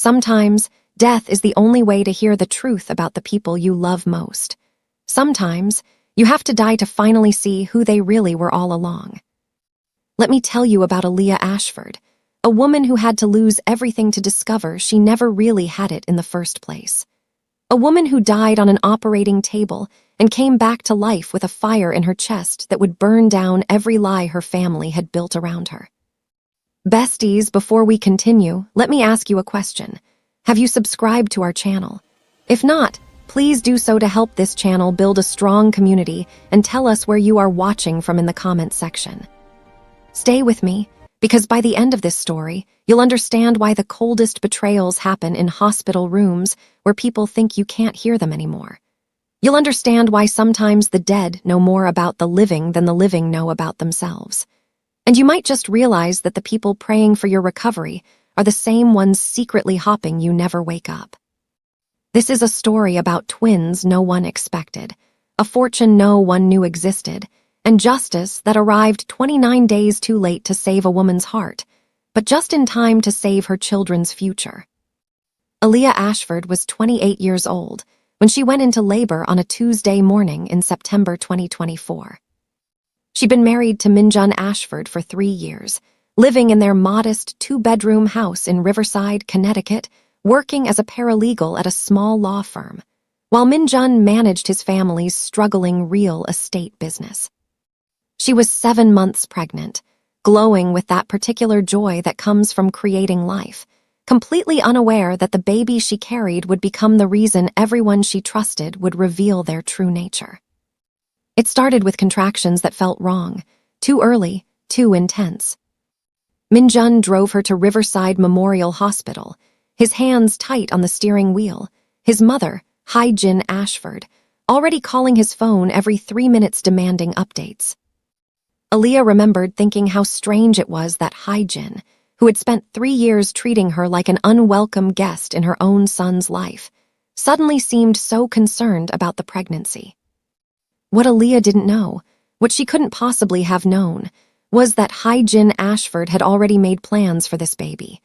Sometimes, death is the only way to hear the truth about the people you love most. Sometimes, you have to die to finally see who they really were all along. Let me tell you about Aaliyah Ashford, a woman who had to lose everything to discover she never really had it in the first place. A woman who died on an operating table and came back to life with a fire in her chest that would burn down every lie her family had built around her. Besties, before we continue, let me ask you a question. Have you subscribed to our channel? If not, please do so to help this channel build a strong community and tell us where you are watching from in the comments section. Stay with me, because by the end of this story, you'll understand why the coldest betrayals happen in hospital rooms where people think you can't hear them anymore. You'll understand why sometimes the dead know more about the living than the living know about themselves. And you might just realize that the people praying for your recovery are the same ones secretly hoping you never wake up. This is a story about twins no one expected, a fortune no one knew existed, and justice that arrived 29 days too late to save a woman's heart, but just in time to save her children's future. Aaliyah Ashford was 28 years old when she went into labor on a Tuesday morning in September 2024. She'd been married to Minjun Ashford for 3 years, living in their modest 2-bedroom house in Riverside, Connecticut, working as a paralegal at a small law firm, while Minjun managed his family's struggling real estate business. She was 7 months pregnant, glowing with that particular joy that comes from creating life, completely unaware that the baby she carried would become the reason everyone she trusted would reveal their true nature. It started with contractions that felt wrong, too early, too intense. Minjun drove her to Riverside Memorial Hospital, his hands tight on the steering wheel, his mother, Jin Ashford, already calling his phone every 3 minutes demanding updates. Aaliyah remembered thinking how strange it was that Jin, who had spent 3 years treating her like an unwelcome guest in her own son's life, suddenly seemed so concerned about the pregnancy. What Aaliyah didn't know, what she couldn't possibly have known, was that Jin Ashford had already made plans for this baby.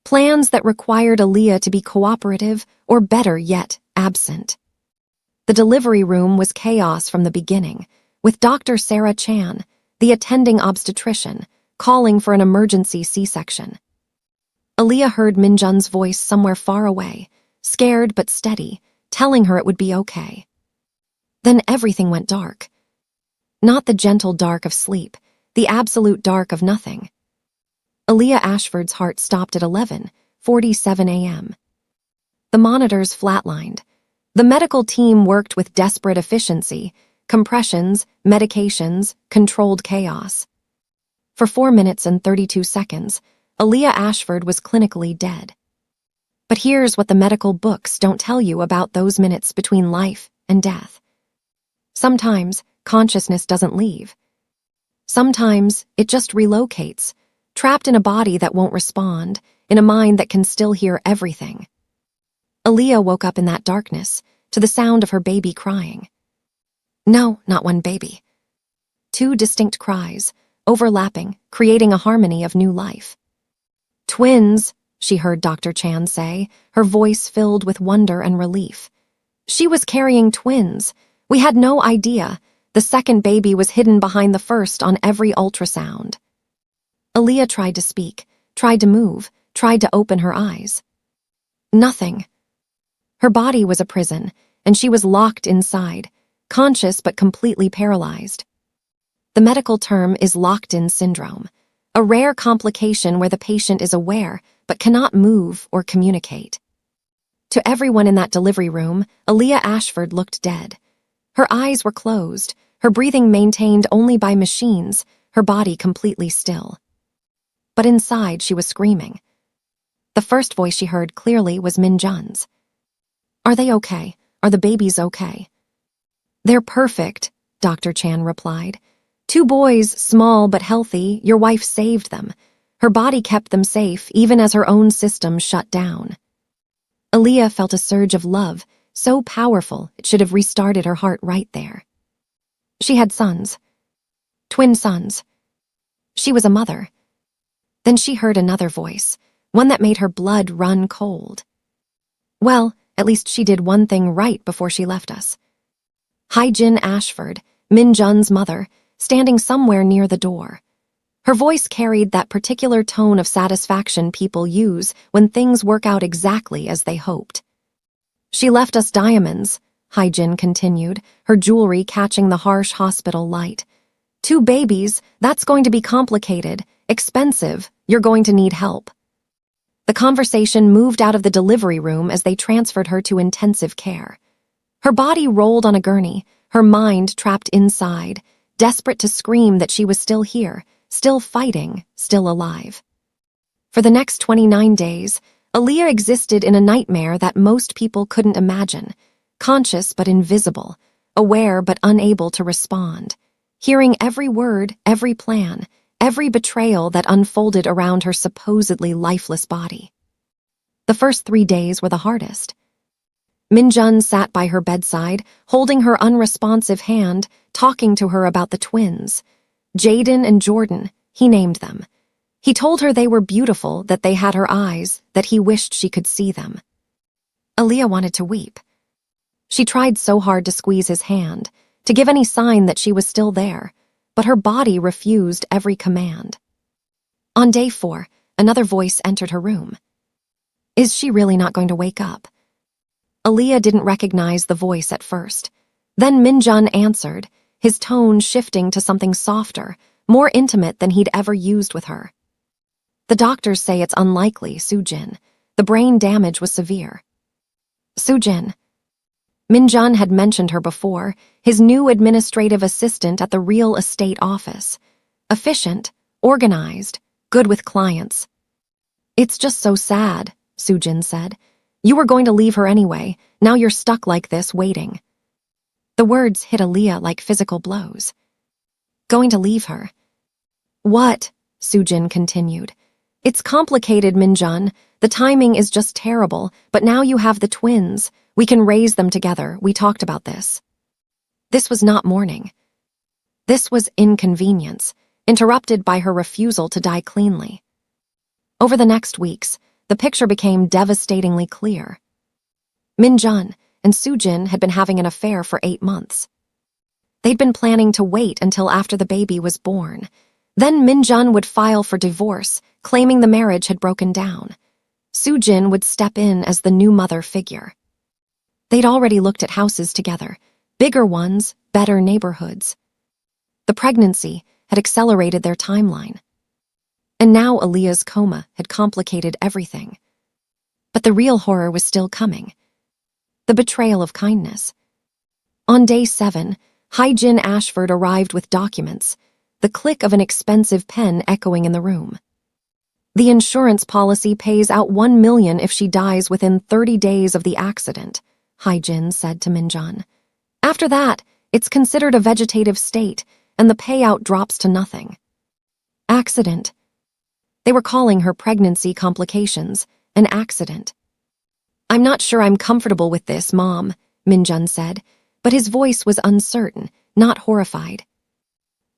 Plans that required Aaliyah to be cooperative, or better yet, absent. The delivery room was chaos from the beginning, with Dr. Sarah Chan, the attending obstetrician, calling for an emergency C-section. Aaliyah heard Minjun's voice somewhere far away, scared but steady, telling her it would be okay. Then everything went dark. Not the gentle dark of sleep, the absolute dark of nothing. Aaliyah Ashford's heart stopped at 11:47 a.m. The monitors flatlined. The medical team worked with desperate efficiency, compressions, medications, controlled chaos. For 4 minutes and 32 seconds, Aaliyah Ashford was clinically dead. But here's what the medical books don't tell you about those minutes between life and death. Sometimes, consciousness doesn't leave. Sometimes, it just relocates, trapped in a body that won't respond, in a mind that can still hear everything. Aaliyah woke up in that darkness, to the sound of her baby crying. No, not one baby. 2 distinct cries, overlapping, creating a harmony of new life. Twins, she heard Dr. Chan say, her voice filled with wonder and relief. She was carrying twins. We had no idea. The second baby was hidden behind the first on every ultrasound. Aaliyah tried to speak, tried to move, tried to open her eyes. Nothing. Her body was a prison, and she was locked inside, conscious but completely paralyzed. The medical term is locked-in syndrome, a rare complication where the patient is aware but cannot move or communicate. To everyone in that delivery room, Aaliyah Ashford looked dead. Her eyes were closed, her breathing maintained only by machines, her body completely still. But inside, she was screaming. The first voice she heard clearly was Minjun's. "Are they okay? Are the babies okay?" "They're perfect," Dr. Chan replied. "2 boys, small but healthy, your wife saved them. Her body kept them safe even as her own system shut down." Aaliyah felt a surge of love, so powerful it should have restarted her heart right there. She had sons. Twin sons. She was a mother. Then she heard another voice, one that made her blood run cold. Well, at least she did one thing right before she left us. Jin Ashford, Min Jun's mother, standing somewhere near the door. Her voice carried that particular tone of satisfaction people use when things work out exactly as they hoped. She left us diamonds, Jin continued, her jewelry catching the harsh hospital light. 2 babies, that's going to be complicated, expensive, you're going to need help. The conversation moved out of the delivery room as they transferred her to intensive care. Her body rolled on a gurney, her mind trapped inside, desperate to scream that she was still here, still fighting, still alive. For the next 29 days, Aaliyah existed in a nightmare that most people couldn't imagine, conscious but invisible, aware but unable to respond, hearing every word, every plan, every betrayal that unfolded around her supposedly lifeless body. The first 3 days were the hardest. Min Jun sat by her bedside, holding her unresponsive hand, talking to her about the twins. Jaden and Jordan, he named them. He told her they were beautiful, that they had her eyes, that he wished she could see them. Aaliyah wanted to weep. She tried so hard to squeeze his hand, to give any sign that she was still there, but her body refused every command. On day 4, another voice entered her room. Is she really not going to wake up? Aaliyah didn't recognize the voice at first. Then Min Jun answered, his tone shifting to something softer, more intimate than he'd ever used with her. The doctors say it's unlikely, Soo-jin. The brain damage was severe. Soo-jin. Min Jun had mentioned her before, his new administrative assistant at the real estate office. Efficient, organized, good with clients. It's just so sad, Soo-jin said. You were going to leave her anyway, now you're stuck like this, waiting. The words hit Aaliyah like physical blows. Going to leave her. What? Soo-jin continued. It's complicated, Min Jun. The timing is just terrible, but now you have the twins. We can raise them together, we talked about this. This was not mourning. This was inconvenience, interrupted by her refusal to die cleanly. Over the next weeks, the picture became devastatingly clear. Min Jun and Soo-jin had been having an affair for 8 months. They'd been planning to wait until after the baby was born. Then Min Jun would file for divorce, claiming the marriage had broken down. Soo-jin would step in as the new mother figure. They'd already looked at houses together, bigger ones, better neighborhoods. The pregnancy had accelerated their timeline. And now Aaliyah's coma had complicated everything. But the real horror was still coming. The betrayal of kindness. On day 7, Jin Ashford arrived with documents, the click of an expensive pen echoing in the room. The insurance policy pays out $1 million if she dies within 30 days of the accident, Jin said to Min Jun. After that, it's considered a vegetative state, and the payout drops to nothing. Accident. They were calling her pregnancy complications an accident. I'm not sure I'm comfortable with this, Mom, Min Jun said, but his voice was uncertain, not horrified.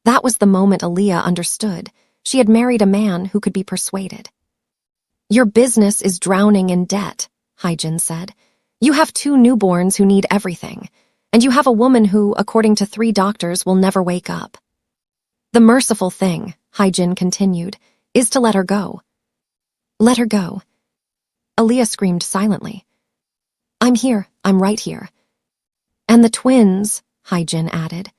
That was the moment Aaliyah understood. She had married a man who could be persuaded. Your business is drowning in debt, Jin said. You have 2 newborns who need everything, and you have a woman who, according to 3 doctors, will never wake up. The merciful thing, Jin continued, is to let her go. Let her go. Aaliyah screamed silently. I'm here, I'm right here. And the twins, Jin added.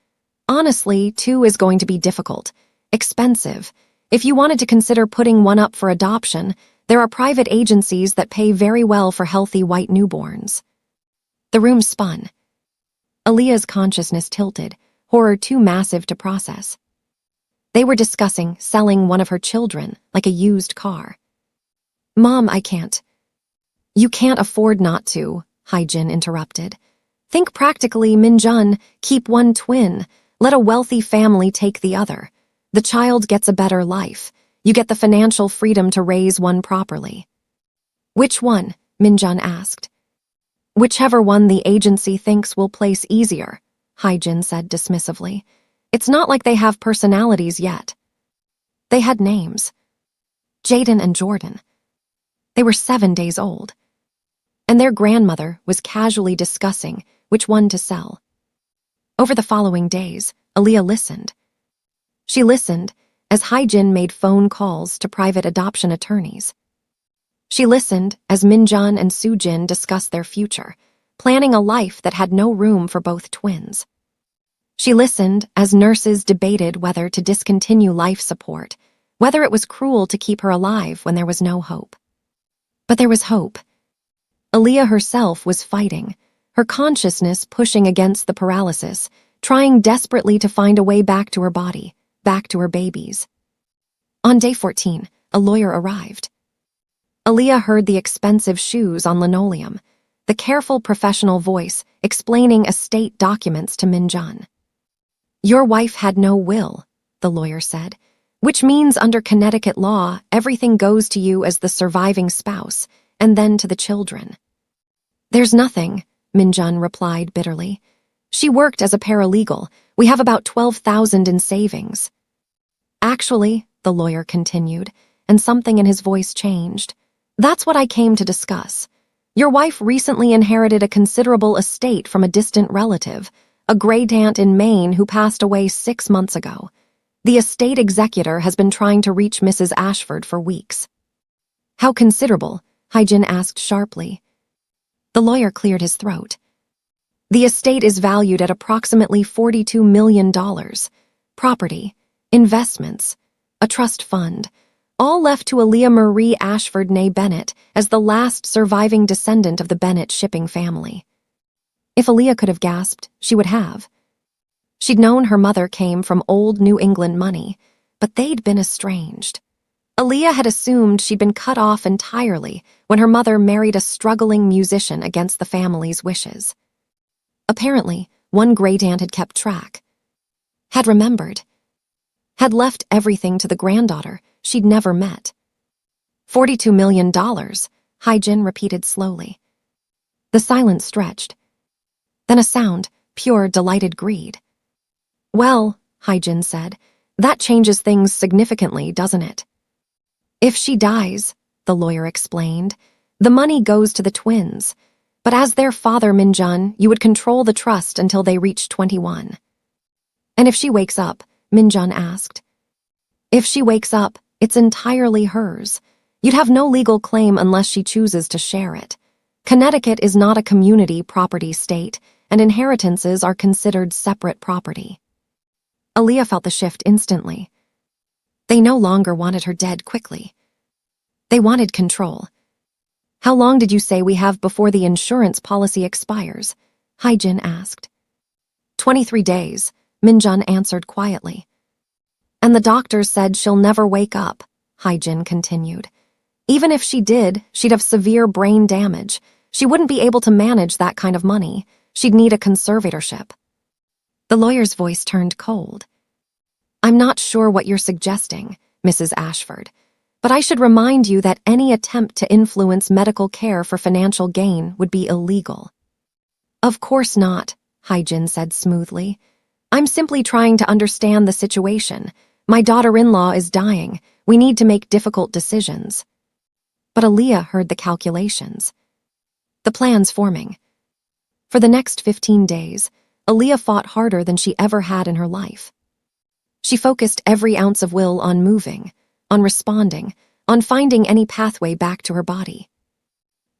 Honestly, 2 is going to be difficult, expensive. If you wanted to consider putting one up for adoption, there are private agencies that pay very well for healthy white newborns. The room spun. Aaliyah's consciousness tilted, horror too massive to process. They were discussing selling one of her children like a used car. Mom, I can't. You can't afford not to, Jin interrupted. Think practically, Min Jun, keep one twin. Let a wealthy family take the other. The child gets a better life. You get the financial freedom to raise one properly. Which one? Min Jun asked. Whichever one the agency thinks will place easier, Jin said dismissively. It's not like they have personalities yet. They had names. Jaden and Jordan. They were 7 days old, and their grandmother was casually discussing which one to sell. Over the following days, Aaliyah listened. She listened as Haijin made phone calls to private adoption attorneys. She listened as Minjun and Sujin discussed their future, planning a life that had no room for both twins. She listened as nurses debated whether to discontinue life support, whether it was cruel to keep her alive when there was no hope. But there was hope. Aaliyah herself was fighting, her consciousness pushing against the paralysis, trying desperately to find a way back to her body, back to her babies. On day 14, a lawyer arrived. Aaliyah heard the expensive shoes on linoleum, the careful professional voice explaining estate documents to Minjun. "Your wife had no will," the lawyer said, "which means under Connecticut law, everything goes to you as the surviving spouse, and then to the children." "There's nothing," Minjun replied bitterly. "She worked as a paralegal. We have about 12,000 in savings." "Actually," the lawyer continued, and something in his voice changed, "that's what I came to discuss. Your wife recently inherited a considerable estate from a distant relative, a great-aunt in Maine who passed away 6 months ago. The estate executor has been trying to reach Mrs. Ashford for weeks." "How considerable?" Haijin asked sharply. The lawyer cleared his throat. "The estate is valued at approximately $42 million. Property, investments, a trust fund, all left to Aaliyah Marie Ashford née Bennett as the last surviving descendant of the Bennett shipping family." If Aaliyah could have gasped, she would have. She'd known her mother came from old New England money, but they'd been estranged. Aaliyah had assumed she'd been cut off entirely when her mother married a struggling musician against the family's wishes. Apparently, one great-aunt had kept track, had remembered, had left everything to the granddaughter she'd never met. $42 million, Haijin repeated slowly. The silence stretched. Then a sound, pure, delighted greed. "Well," Haijin said, "that changes things significantly, doesn't it?" "If she dies," the lawyer explained, "the money goes to the twins. But as their father, Minjun, you would control the trust until they reach 21. "And if she wakes up?" Minjun asked. "If she wakes up, it's entirely hers. You'd have no legal claim unless she chooses to share it. Connecticut is not a community property state, and inheritances are considered separate property." Aaliyah felt the shift instantly. They no longer wanted her dead quickly. They wanted control. "How long did you say we have before the insurance policy expires?" Haijin asked. 23 days, Minjun answered quietly. "And the doctors said she'll never wake up," Haijin continued. "Even if she did, she'd have severe brain damage. She wouldn't be able to manage that kind of money. She'd need a conservatorship." The lawyer's voice turned cold. "I'm not sure what you're suggesting, Mrs. Ashford, but I should remind you that any attempt to influence medical care for financial gain would be illegal." "Of course not," Haijin said smoothly. "I'm simply trying to understand the situation. My daughter-in-law is dying. We need to make difficult decisions." But Aaliyah heard the calculations. The plans forming. For the next 15 days, Aaliyah fought harder than she ever had in her life. She focused every ounce of will on moving, on responding, on finding any pathway back to her body.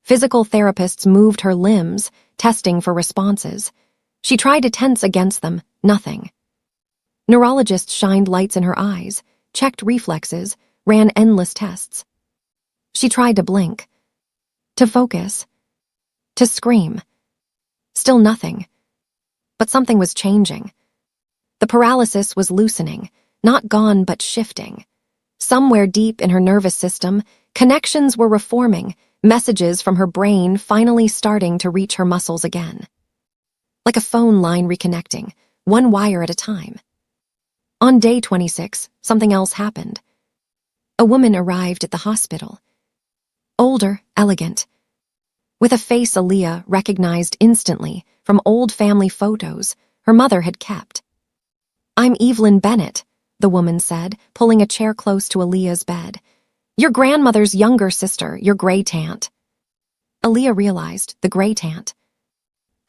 Physical therapists moved her limbs, testing for responses. She tried to tense against them, nothing. Neurologists shined lights in her eyes, checked reflexes, ran endless tests. She tried to blink, to focus, to scream. Still nothing. But something was changing. The paralysis was loosening, not gone but shifting. Somewhere deep in her nervous system, connections were reforming, messages from her brain finally starting to reach her muscles again. Like a phone line reconnecting, one wire at a time. On day 26, something else happened. A woman arrived at the hospital. Older, elegant, with a face Aaliyah recognized instantly from old family photos her mother had kept. "I'm Evelyn Bennett," the woman said, pulling a chair close to Aaliyah's bed. Your grandmother's younger sister, your great-aunt. Aaliyah realized, the great-aunt.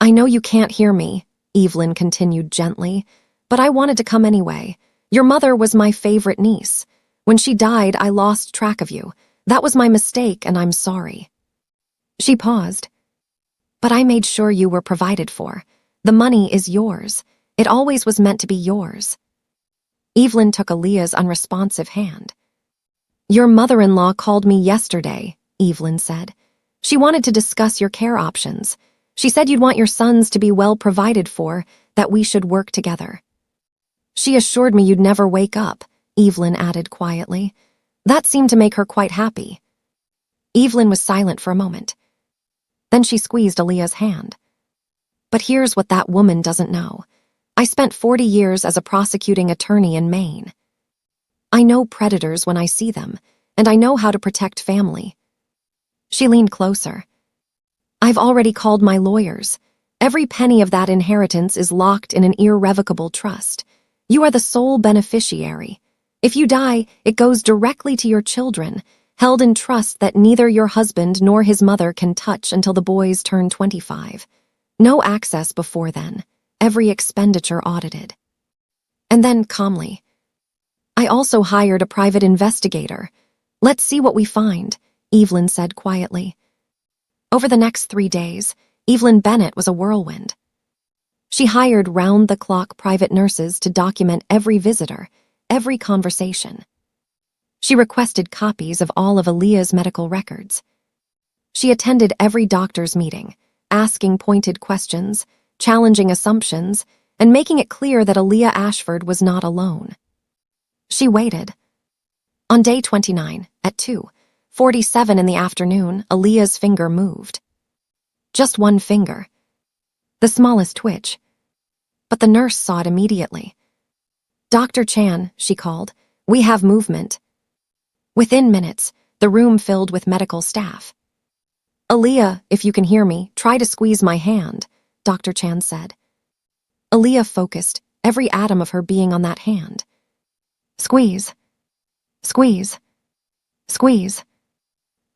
I know you can't hear me, Evelyn continued gently, but I wanted to come anyway. Your mother was my favorite niece. When she died, I lost track of you. That was my mistake, and I'm sorry. She paused. But I made sure you were provided for. The money is yours. It always was meant to be yours. Evelyn took Aaliyah's unresponsive hand. Your mother-in-law called me yesterday, Evelyn said. She wanted to discuss your care options. She said you'd want your sons to be well provided for, that we should work together. She assured me you'd never wake up, Evelyn added quietly. That seemed to make her quite happy. Evelyn was silent for a moment. Then she squeezed Aaliyah's hand. But here's what that woman doesn't know. I spent 40 years as a prosecuting attorney in Maine. I know predators when I see them, and I know how to protect family. She leaned closer. I've already called my lawyers. Every penny of that inheritance is locked in an irrevocable trust. You are the sole beneficiary. If you die, it goes directly to your children, held in trust that neither your husband nor his mother can touch until the boys turn 25. No access before then. Every expenditure audited. And then, calmly, I also hired a private investigator. Let's see what we find, Evelyn said quietly. Over the next 3 days, Evelyn Bennett was a whirlwind. She hired round-the-clock private nurses to document every visitor, every conversation. She requested copies of all of Aaliyah's medical records. She attended every doctor's meeting, asking pointed questions, challenging assumptions, and making it clear that Aaliyah Ashford was not alone. She waited. On day 29, at 2:47 in the afternoon, Aaliyah's finger moved. Just one finger. The smallest twitch. But the nurse saw it immediately. Dr. Chan, she called, we have movement. Within minutes, the room filled with medical staff. Aaliyah, if you can hear me, try to squeeze my hand, Dr. Chan said. Aaliyah focused, every atom of her being on that hand. Squeeze. Squeeze. Squeeze.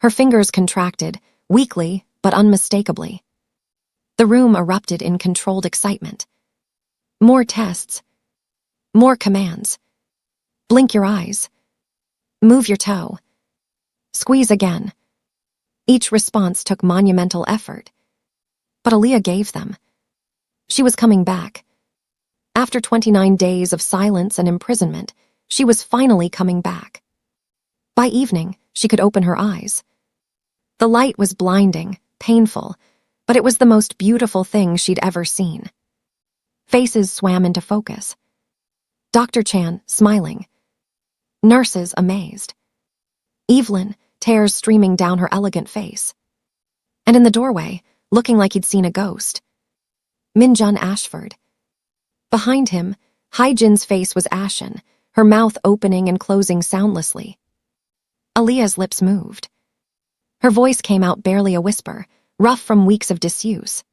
Her fingers contracted, weakly but unmistakably. The room erupted in controlled excitement. More tests. More commands. Blink your eyes. Move your toe. Squeeze again. Each response took monumental effort. But Aaliyah gave them. She was coming back. After 29 days of silence and imprisonment, she was finally coming back. By evening, she could open her eyes. The light was blinding, painful, but it was the most beautiful thing she'd ever seen. Faces swam into focus. Dr. Chan, smiling. Nurses, amazed. Evelyn, tears streaming down her elegant face. And in the doorway, looking like he'd seen a ghost, Minjun Ashford. Behind him, Hyjin's face was ashen, her mouth opening and closing soundlessly. Aaliyah's lips moved. Her voice came out barely a whisper, rough from weeks of disuse.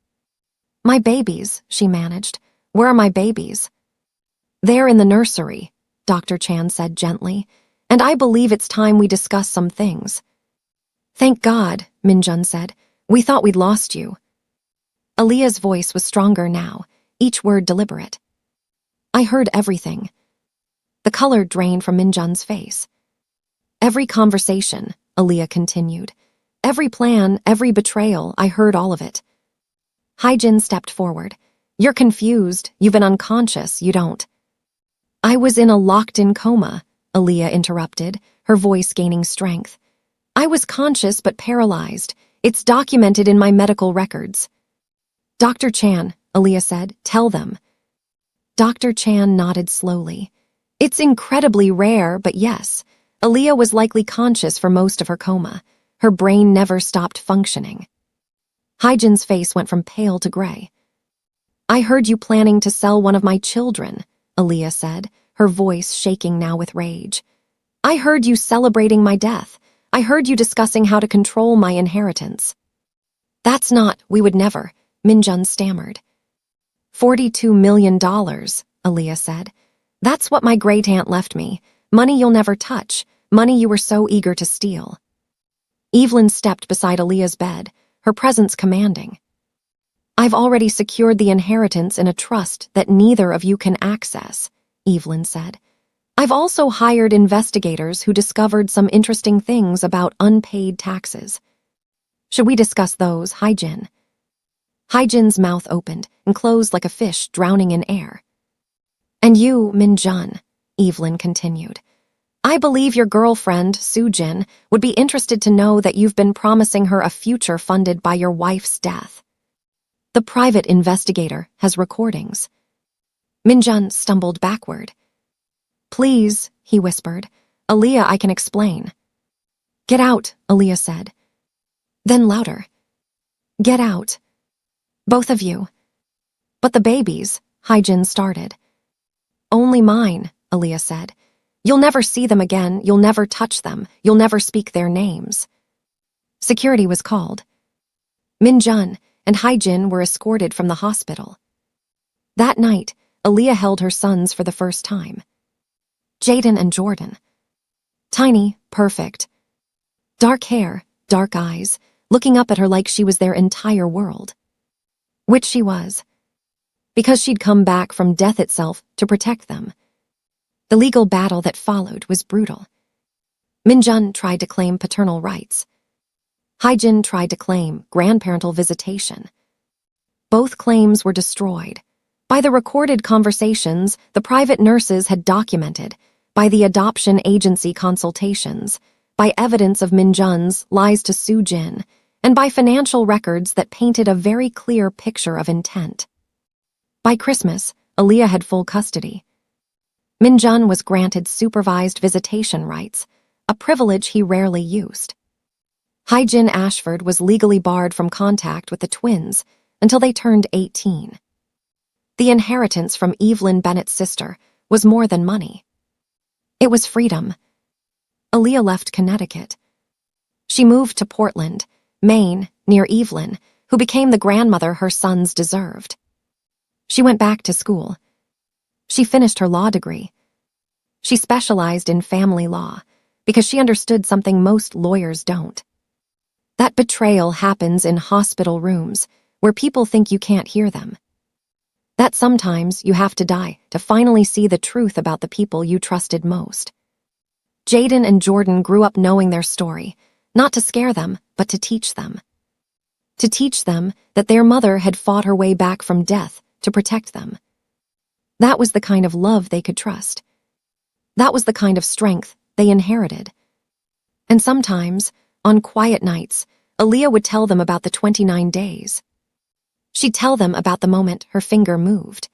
My babies, she managed. Where are my babies? They're in the nursery, Dr. Chan said gently, and I believe it's time we discuss some things. Thank God, Minjun said. We thought we'd lost you. Aaliyah's voice was stronger now, each word deliberate. I heard everything. The color drained from Minjun's face. Every conversation, Aaliyah continued. Every plan, every betrayal, I heard all of it. Hyjin stepped forward. You're confused. You've been unconscious. You don't. I was in a locked-in coma, Aaliyah interrupted, her voice gaining strength. I was conscious but paralyzed. It's documented in my medical records. Dr. Chan, Aaliyah said, tell them. Dr. Chan nodded slowly. It's incredibly rare, but yes, Aaliyah was likely conscious for most of her coma. Her brain never stopped functioning. Hyjin's face went from pale to gray. I heard you planning to sell one of my children, Aaliyah said, her voice shaking now with rage. I heard you celebrating my death. I heard you discussing how to control my inheritance. That's not, we would never, Minjun stammered. $42 million, Aaliyah said. That's what my great-aunt left me. Money you'll never touch, money you were so eager to steal. Evelyn stepped beside Aaliyah's bed, her presence commanding. I've already secured the inheritance in a trust that neither of you can access, Evelyn said. I've also hired investigators who discovered some interesting things about unpaid taxes. Should we discuss those, Hai-jin? Hai-jin's mouth opened and closed like a fish drowning in air. And you, Min-jun, Evelyn continued. I believe your girlfriend, Soo-jin, would be interested to know that you've been promising her a future funded by your wife's death. The private investigator has recordings. Min-jun stumbled backward. Please, he whispered. Aaliyah, I can explain. Get out, Aaliyah said. Then louder. Get out. Both of you. But the babies, Hai-jin started. Only mine, Aaliyah said. You'll never see them again, you'll never touch them, you'll never speak their names. Security was called. Min-jun and Hai-jin were escorted from the hospital. That night, Aaliyah held her sons for the first time. Jaden and Jordan. Tiny, perfect. Dark hair, dark eyes, looking up at her like she was their entire world. Which she was. Because she'd come back from death itself to protect them. The legal battle that followed was brutal. Min-jun tried to claim paternal rights. Hai-jin tried to claim grandparental visitation. Both claims were destroyed. By the recorded conversations the private nurses had documented, by the adoption agency consultations, by evidence of Min-jun's lies to Soo-jin, and by financial records that painted a very clear picture of intent. By Christmas, Aaliyah had full custody. Min-jun was granted supervised visitation rights, a privilege he rarely used. Hai-jin Ashford was legally barred from contact with the twins until they turned 18. The inheritance from Evelyn Bennett's sister was more than money. It was freedom. Aaliyah left Connecticut. She moved to Portland, Maine, near Evelyn, who became the grandmother her sons deserved. She went back to school. She finished her law degree. She specialized in family law because she understood something most lawyers don't. That betrayal happens in hospital rooms where people think you can't hear them. That sometimes you have to die to finally see the truth about the people you trusted most. Jaden and Jordan grew up knowing their story, not to scare them, but to teach them. To teach them that their mother had fought her way back from death to protect them. That was the kind of love they could trust. That was the kind of strength they inherited. And sometimes, on quiet nights, Aaliyah would tell them about the 29 days. She'd tell them about the moment her finger moved.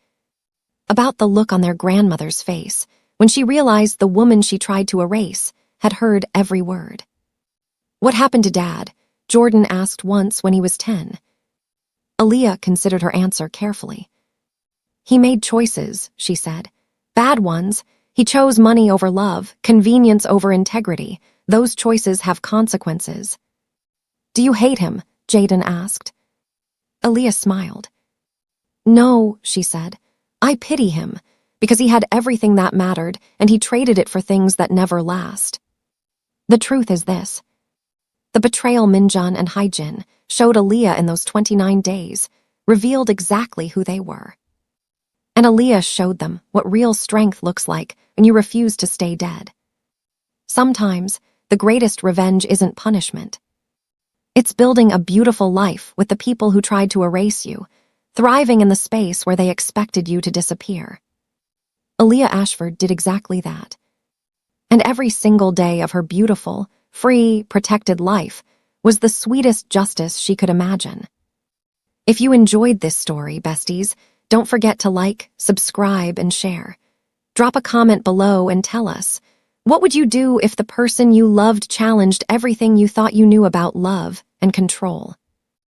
About the look on their grandmother's face when she realized the woman she tried to erase had heard every word. What happened to Dad? Jordan asked once when he was 10. Aaliyah considered her answer carefully. He made choices, she said. Bad ones. He chose money over love, convenience over integrity. Those choices have consequences. Do you hate him? Jaden asked. Aaliyah smiled. No, she said. I pity him, because he had everything that mattered, and he traded it for things that never last. The truth is this. The betrayal Min-jun and Hai-jin showed Aaliyah in those 29 days, revealed exactly who they were. And Aaliyah showed them what real strength looks like when you refuse to stay dead. Sometimes, the greatest revenge isn't punishment. It's building a beautiful life with the people who tried to erase you, thriving in the space where they expected you to disappear. Aaliyah Ashford did exactly that. And every single day of her beautiful, free, protected life was the sweetest justice she could imagine. If you enjoyed this story, besties, don't forget to like, subscribe, and share. Drop a comment below and tell us, what would you do if the person you loved challenged everything you thought you knew about love and control?